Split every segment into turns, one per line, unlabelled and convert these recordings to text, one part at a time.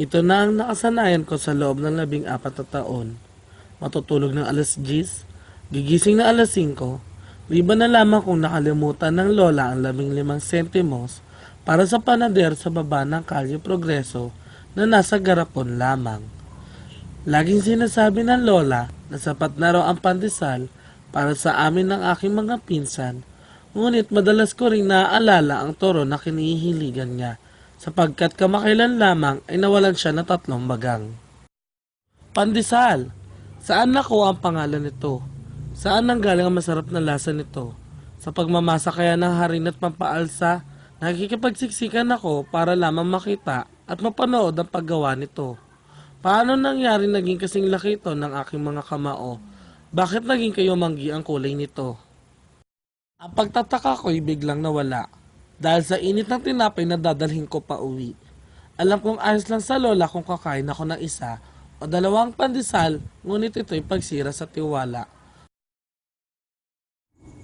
Ito na ang nakasanayan ko sa loob ng 14 na taon. Matutulog ng alas 10, gigising na alas 5, liban na lamang kung nakalimutan ng lola ang 15 sentimos para sa panader sa baba ng Kalye Progreso na nasa garapon lamang. Laging sinasabi ng lola na sapat na raw ang pandesal para sa amin ng aking mga pinsan, ngunit madalas ko ring naaalala ang toro na kinihiligan niya sapagkat kamakailan lamang ay nawalan siya ng 3 bagang. Pandesal! Saan nakuha ang pangalan nito? Saan nanggaling ang masarap na lasa nito? Sa pagmamasa kaya ng harin at pampaalsa, nakikipagsiksikan ako para lamang makita at mapanood ang paggawa nito. Paano nangyari naging kasing laki ito ng aking mga kamao? Bakit naging kayo manggi ang kulay nito? Ang pagtataka ko'y biglang nawala dahil sa init ng tinapay na dadalhin ko pa uwi. Alam kong ayos lang sa lola kung kakain ako ng isa o 2 pandesal, ngunit ito'y pagsira sa tiwala.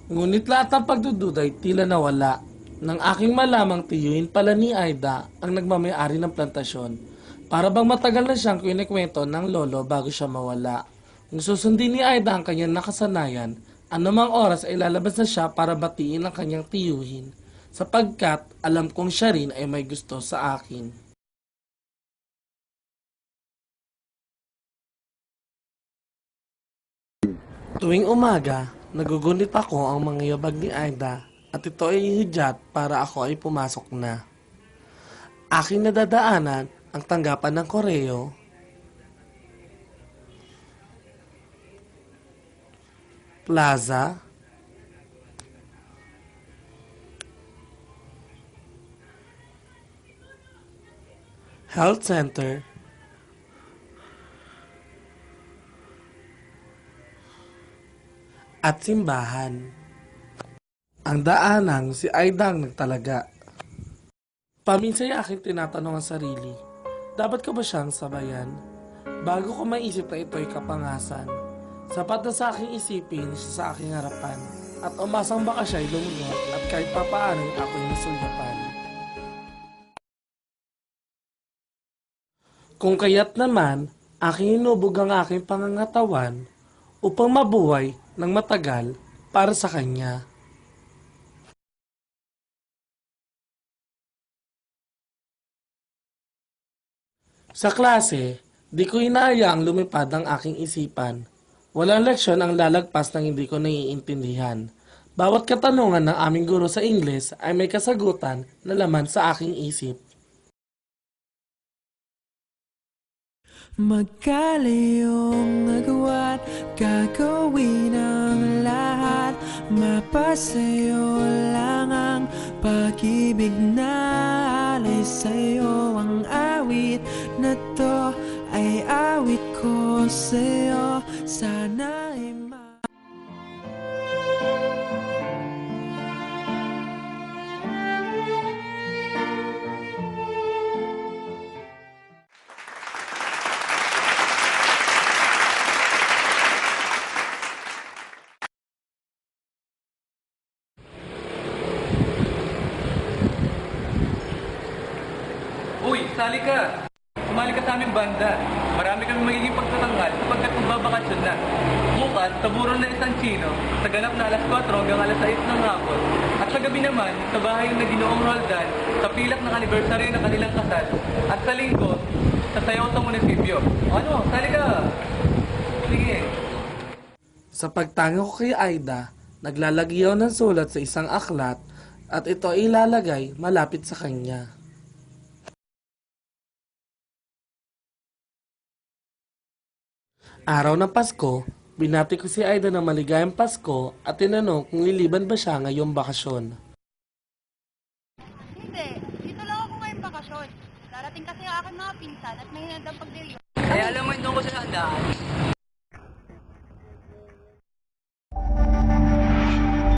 Ngunit lahat ng pagdududa'y tila nawala nang aking malamang tiyuhin pala ni Aida ang nagmamayari ng plantasyon. Para bang matagal na siyang kinikwento ng lolo bago siya mawala. Kung susundin ni Aida ang kanyang nakasanayan, anumang oras ay lalabas na siya para batiin ang kanyang tiyuhin, sapagkat alam kong siya rin ay may gusto sa akin. Tuwing umaga, nagugunit ako ang mga yabag ni Aida at ito ay hudyat para ako ay pumasok na. Aking nadadaanan ang tanggapan ng koreo, plaza, health center, at simbahan. Ang daanang si Aida ang nagtalaga. Paminsan ay aking tinatanong ang sarili, dapat ko ba siyang sabayan? Bago ko maisip na ito'y kapangasan, sapat na sa aking isipin siya sa aking harapan, at umasang baka siya'y lumunod at kahit papaano'y ako'y nasulyapan. Kung kaya't naman, aking inubog ang aking pangangatawan upang mabuhay ng matagal para sa kanya. Sa klase, di ko inayaang lumipad ang aking isipan. Walang leksyon ang lalagpas ng hindi ko naiintindihan. Bawat katanungan ng aming guro sa Ingles ay may kasagutan na laman sa aking isip.
Magkaliyong agwat, gagawin ang lahat. Mapasayo lang ang pag-ibig na alay sa'yo. Ang awit na to ay awit ko sa'yo. Sana ay
Uy, sali ka! Sumali ka sa aming banda. Marami kami magiging pagtatanghal kapagkat magbabakasyon na. Bukas, taburon na isang Chino, sa ganap na alas 4 hanggang alas 6 ng hapon. At sa gabi naman, sa bahay na Ginoong Roldan, sa pilak ng anibersaryo ng kanilang kasal. At sa linggo, sa sayaw sa munisipyo. Ano, sali ka! Sige.
Sa pagtango ko kay Aida, naglalagay ako ng sulat sa isang aklat at ito ay ilalagay malapit sa kanya. Araw ng Pasko, binati ko si Aida ng maligayang Pasko at tinanong kung liliban ba siya ngayong bakasyon.
Hindi, dito lang ako ngayong bakasyon. Darating kasi ang aking mga pinsan at may hinandang pagdiriyo.
Kaya alam mo yung tungkol sa handaan.